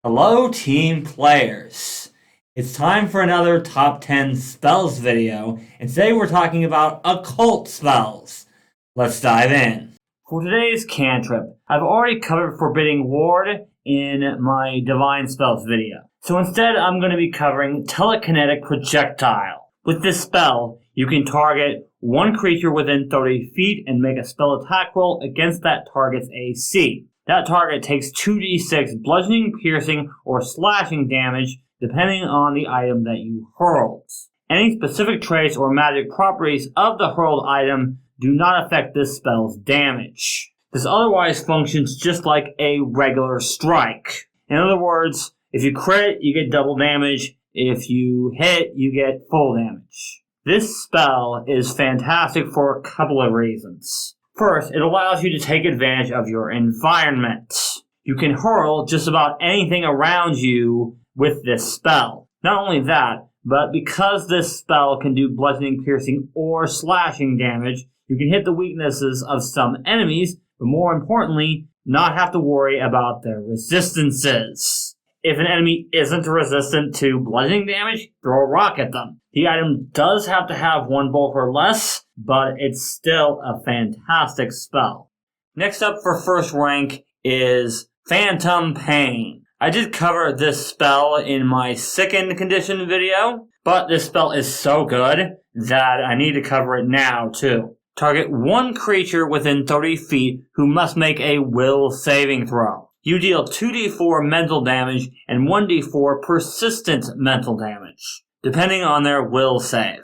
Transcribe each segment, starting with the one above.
Hello team players! It's time for another top 10 spells video, and today we're talking about occult spells. Let's dive in. For today's cantrip, I've already covered Forbidding Ward in my Divine Spells video. So instead I'm going to be covering Telekinetic Projectile. With this spell, you can target one creature within 30 feet and make a spell attack roll against that target's AC. That target takes 2d6 bludgeoning, piercing, or slashing damage depending on the item that you hurled. Any specific traits or magic properties of the hurled item do not affect this spell's damage. This otherwise functions just like a regular strike. In other words, if you crit, you get double damage. If you hit, you get full damage. This spell is fantastic for a couple of reasons. First, it allows you to take advantage of your environment. You can hurl just about anything around you with this spell. Not only that, but because this spell can do bludgeoning, piercing, or slashing damage, you can hit the weaknesses of some enemies, but more importantly, not have to worry about their resistances. If an enemy isn't resistant to bludgeoning damage, throw a rock at them. The item does have to have one bulk or less, but it's still a fantastic spell. Next up for first rank is Phantom Pain. I did cover this spell in my Sickened Condition video, but this spell is so good that I need to cover it now too. Target one creature within 30 feet who must make a will saving throw. You deal 2d4 mental damage and 1d4 persistent mental damage, depending on their will save.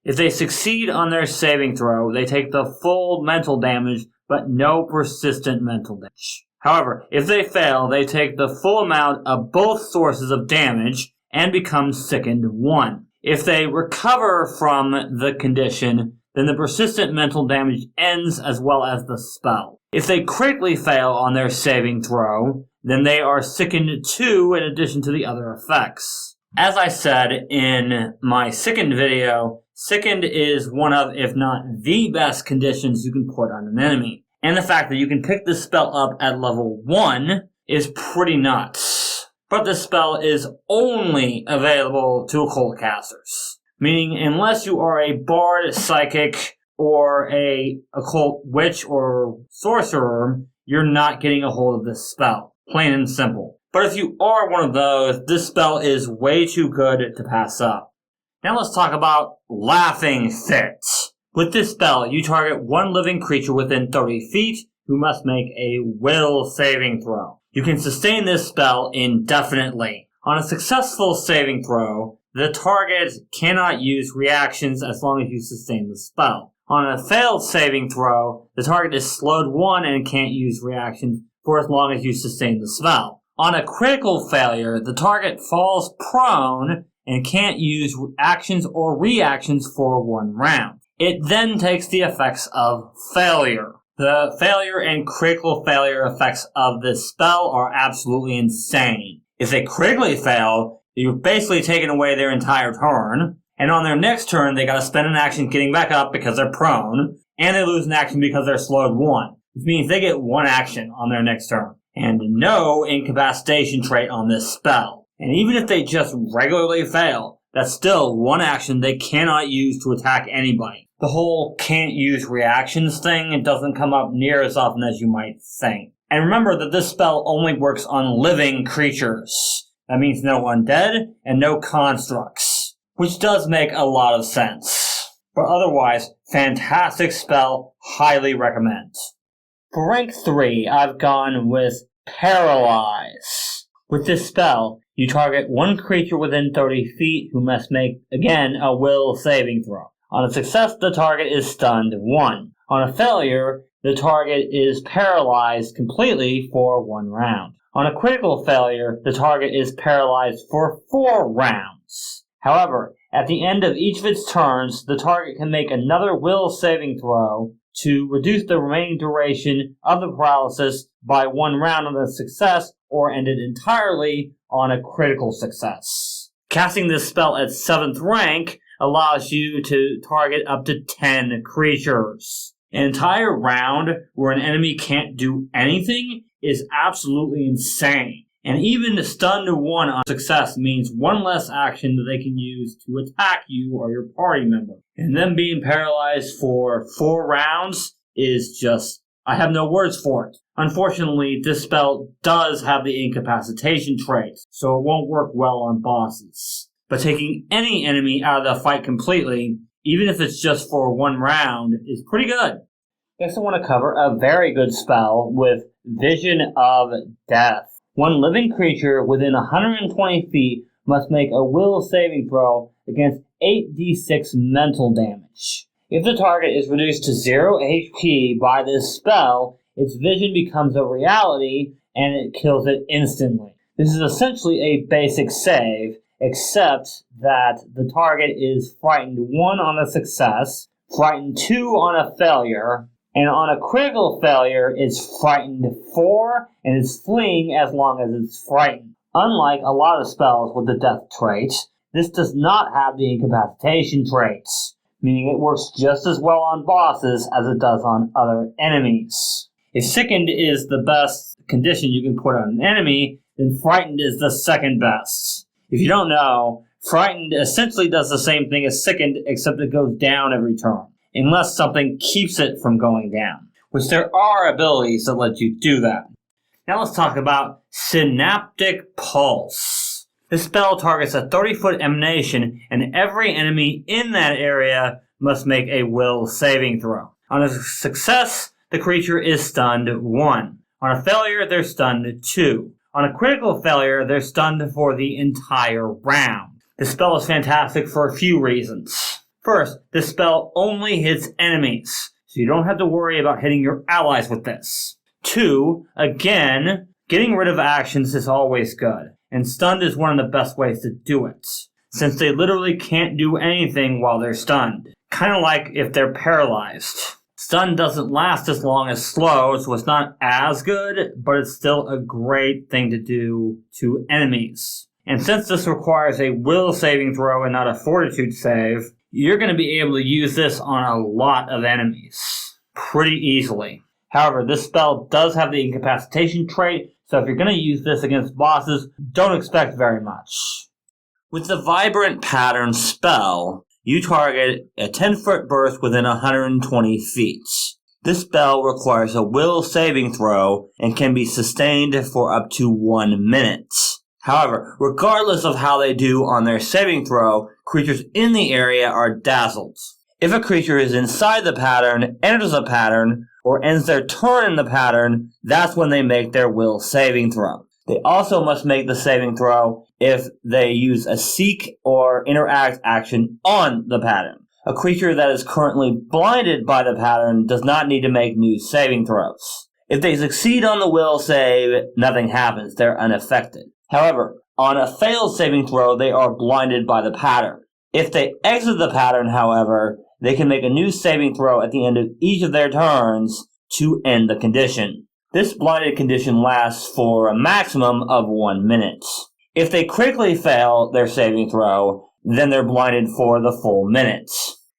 If they succeed on their saving throw, they take the full mental damage, but no persistent mental damage. However, if they fail, they take the full amount of both sources of damage and become sickened 1. If they recover from the condition, then the persistent mental damage ends as well as the spell. If they critically fail on their saving throw, then they are sickened 2 in addition to the other effects. As I said in my Sickened video, Sickened is one of, if not the best conditions you can put on an enemy. And the fact that you can pick this spell up at level 1 is pretty nuts. But this spell is only available to occult casters. Meaning, unless you are a bard, psychic, or a occult witch or sorcerer, you're not getting a hold of this spell. Plain and simple. But if you are one of those, this spell is way too good to pass up. Now let's talk about Laughing Fit. With this spell, you target one living creature within 30 feet who must make a will saving throw. You can sustain this spell indefinitely. On a successful saving throw, the target cannot use reactions as long as you sustain the spell. On a failed saving throw, the target is slowed 1 and can't use reactions for as long as you sustain the spell. On a critical failure, the target falls prone and can't use actions or reactions for 1 round. It then takes the effects of failure. The failure and critical failure effects of this spell are absolutely insane. If they critically fail, you've basically taken away their entire turn. And on their next turn, they gotta spend an action getting back up because they're prone, and they lose an action because they're slowed 1. Which means they get 1 action on their next turn, and no incapacitation trait on this spell. And even if they just regularly fail, that's still 1 action they cannot use to attack anybody. The whole can't use reactions thing, it doesn't come up near as often as you might think. And remember that this spell only works on living creatures. That means no undead and no constructs, which does make a lot of sense. But otherwise, fantastic spell, highly recommend. For rank 3, I've gone with Paralyze. With this spell, you target one creature within 30 feet who must make, again, a will saving throw. On a success, the target is stunned 1. On a failure, the target is paralyzed completely for 1 round. On a critical failure, the target is paralyzed for 4 rounds. However, at the end of each of its turns, the target can make another will saving throw to reduce the remaining duration of the paralysis by 1 round on a success or end it entirely on a critical success. Casting this spell at 7th rank allows you to target up to 10 creatures. An entire round where an enemy can't do anything is absolutely insane. And even stunned 1 on success means 1 less action that they can use to attack you or your party member. And them being paralyzed for 4 rounds is just, I have no words for it. Unfortunately, this spell does have the incapacitation trait, so it won't work well on bosses. But taking any enemy out of the fight completely, even if it's just for 1 round, is pretty good. Next I want to cover a very good spell with Vision of Death. 1 living creature within 120 feet must make a will saving throw against 8d6 mental damage. If the target is reduced to 0 HP by this spell, its vision becomes a reality and it kills it instantly. This is essentially a basic save, except that the target is frightened 1 on a success, frightened 2 on a failure, and on a critical failure, it's frightened 4 and is fleeing as long as it's frightened. Unlike a lot of spells with the death trait, this does not have the incapacitation traits, meaning it works just as well on bosses as it does on other enemies. If sickened is the best condition you can put on an enemy, then frightened is the second best. If you don't know, frightened essentially does the same thing as sickened, except it goes down every turn, unless something keeps it from going down, which there are abilities that let you do that. Now let's talk about Synaptic Pulse. This spell targets a 30-foot emanation, and every enemy in that area must make a will saving throw. On a success, the creature is stunned 1. On a failure, they're stunned 2. On a critical failure, they're stunned for the entire round. This spell is fantastic for a few reasons. First, this spell only hits enemies, so you don't have to worry about hitting your allies with this. 2, again, getting rid of actions is always good, and stunned is one of the best ways to do it, since they literally can't do anything while they're stunned. Kind of like if they're paralyzed. Stun doesn't last as long as slow, so it's not as good, but it's still a great thing to do to enemies. And since this requires a will saving throw and not a fortitude save, you're going to be able to use this on a lot of enemies pretty easily. However, this spell does have the incapacitation trait, so if you're going to use this against bosses, don't expect very much. With the Vibrant Pattern spell, you target a 10-foot burst within 120 feet. This spell requires a will saving throw and can be sustained for up to 1 minute. However, regardless of how they do on their saving throw, creatures in the area are dazzled. If a creature is inside the pattern, enters the pattern, or ends their turn in the pattern, that's when they make their will saving throw. They also must make the saving throw if they use a seek or interact action on the pattern. A creature that is currently blinded by the pattern does not need to make new saving throws. If they succeed on the will save, nothing happens. They're unaffected. However, on a failed saving throw, they are blinded by the pattern. If they exit the pattern, however, they can make a new saving throw at the end of each of their turns to end the condition. This blinded condition lasts for a maximum of 1 minute. If they critically fail their saving throw, then they're blinded for the full minute.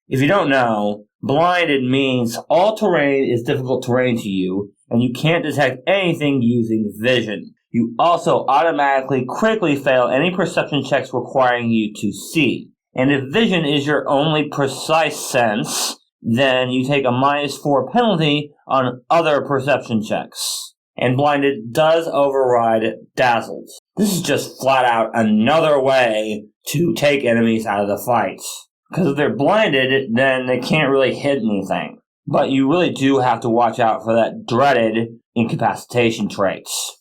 If you don't know, blinded means all terrain is difficult terrain to you, and you can't detect anything using vision. You also automatically critically fail any perception checks requiring you to see. And if vision is your only precise sense, then you take a -4 penalty on other perception checks. And blinded does override dazzled. This is just flat out another way to take enemies out of the fight. Because if they're blinded, then they can't really hit anything. But you really do have to watch out for that dreaded incapacitation traits.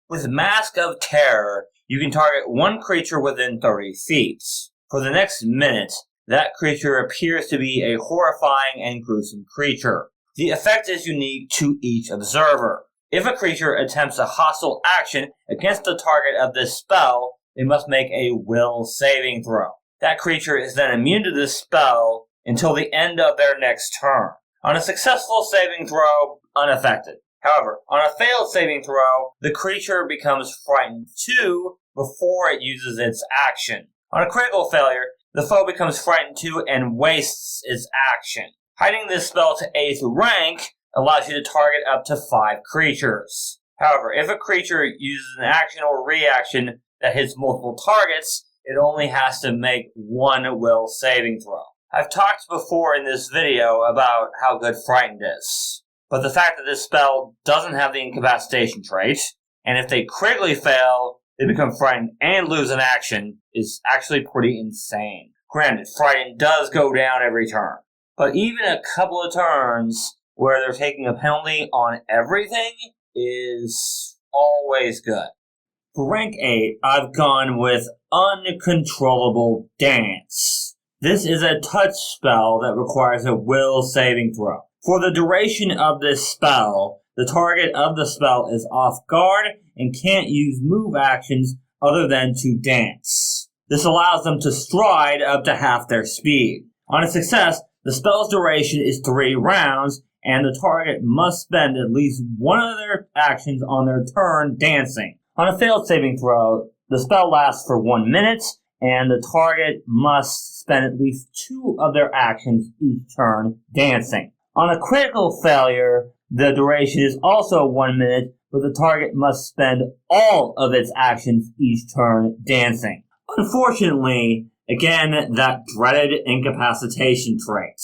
With Mask of Terror, you can target one creature within 30 feet. For the next minute, that creature appears to be a horrifying and gruesome creature. The effect is unique to each observer. If a creature attempts a hostile action against the target of this spell, they must make a will saving throw. That creature is then immune to this spell until the end of their next turn. On a successful saving throw, unaffected. However, on a failed saving throw, the creature becomes frightened 2 before it uses its action. On a critical failure, the foe becomes frightened 2 and wastes its action. Hiding this spell to 8th rank allows you to target up to 5 creatures. However, if a creature uses an action or reaction that hits multiple targets, it only has to make one will saving throw. I've talked before in this video about how good Frightened is, but the fact that this spell doesn't have the incapacitation trait, and if they critically fail, they become frightened and lose an action, is actually pretty insane. Granted, Frightened does go down every turn, but even a couple of turns where they're taking a penalty on everything is always good. For rank 8, I've gone with Uncontrollable Dance. This is a touch spell that requires a will saving throw. For the duration of this spell, the target of the spell is off guard and can't use move actions other than to dance. This allows them to stride up to half their speed. On a success, the spell's duration is 3 rounds, and the target must spend at least one of their actions on their turn dancing. On a failed saving throw, the spell lasts for 1 minute, and the target must spend at least 2 of their actions each turn dancing. On a critical failure, the duration is also 1 minute, but the target must spend all of its actions each turn dancing. Unfortunately, again, that dreaded incapacitation trait.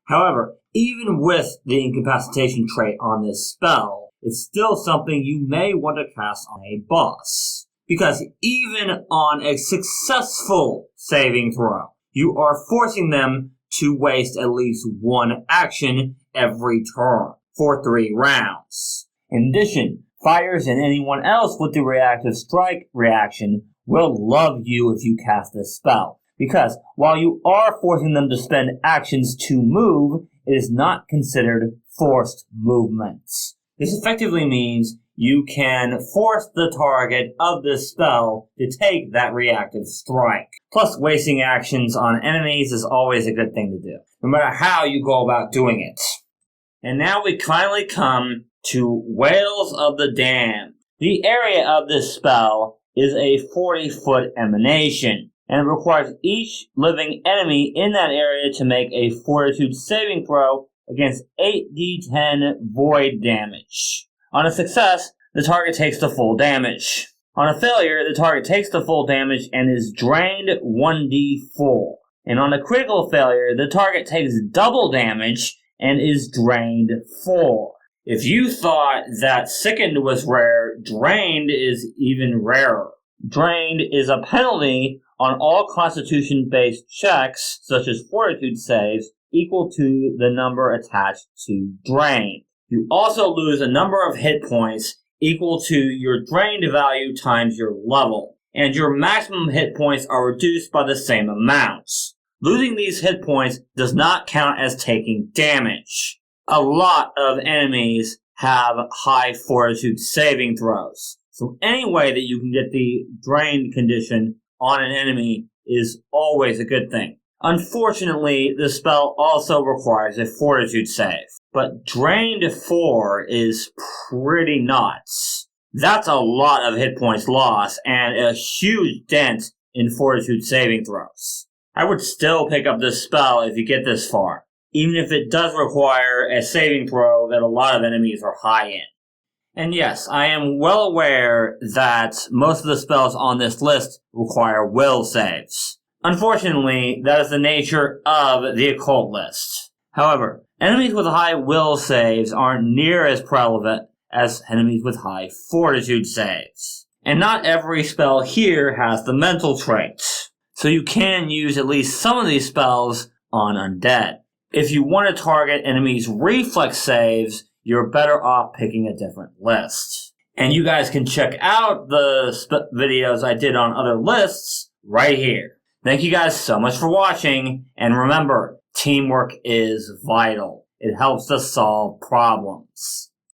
However, even with the incapacitation trait on this spell, it's still something you may want to cast on a boss. Because even on a successful saving throw, you are forcing them to waste at least 1 action every turn for 3 rounds. In addition, fighters and anyone else with the reactive strike reaction will love you if you cast this spell, because while you are forcing them to spend actions to move, it is not considered forced movements. This effectively means you can force the target of this spell to take that reactive strike. Plus, wasting actions on enemies is always a good thing to do, no matter how you go about doing it. And now we finally come to Wails of the Damned. The area of this spell is a 40-foot emanation, and it requires each living enemy in that area to make a fortitude saving throw against 8d10 void damage. On a success, the target takes the full damage. On a failure, the target takes the full damage and is drained 1d4. And on a critical failure, the target takes double damage and is drained 4. If you thought that Sickened was rare, Drained is even rarer. Drained is a penalty on all Constitution-based checks, such as Fortitude saves, equal to the number attached to Drained. You also lose a number of hit points equal to your Drained value times your level, and your maximum hit points are reduced by the same amounts. Losing these hit points does not count as taking damage. A lot of enemies have high fortitude saving throws, so any way that you can get the drained condition on an enemy is always a good thing. Unfortunately, the spell also requires a fortitude save, but drained 4 is pretty nuts. That's a lot of hit points lost and a huge dent in fortitude saving throws. I would still pick up this spell if you get this far, even if it does require a saving throw that a lot of enemies are high in. And yes, I am well aware that most of the spells on this list require will saves. Unfortunately, that is the nature of the Occult list. However, enemies with high will saves aren't near as prevalent as enemies with high fortitude saves. And not every spell here has the mental traits, so you can use at least some of these spells on undead. If you want to target enemies' reflex saves, you're better off picking a different list. And you guys can check out the videos I did on other lists right here. Thank you guys so much for watching, and remember, teamwork is vital. It helps us solve problems.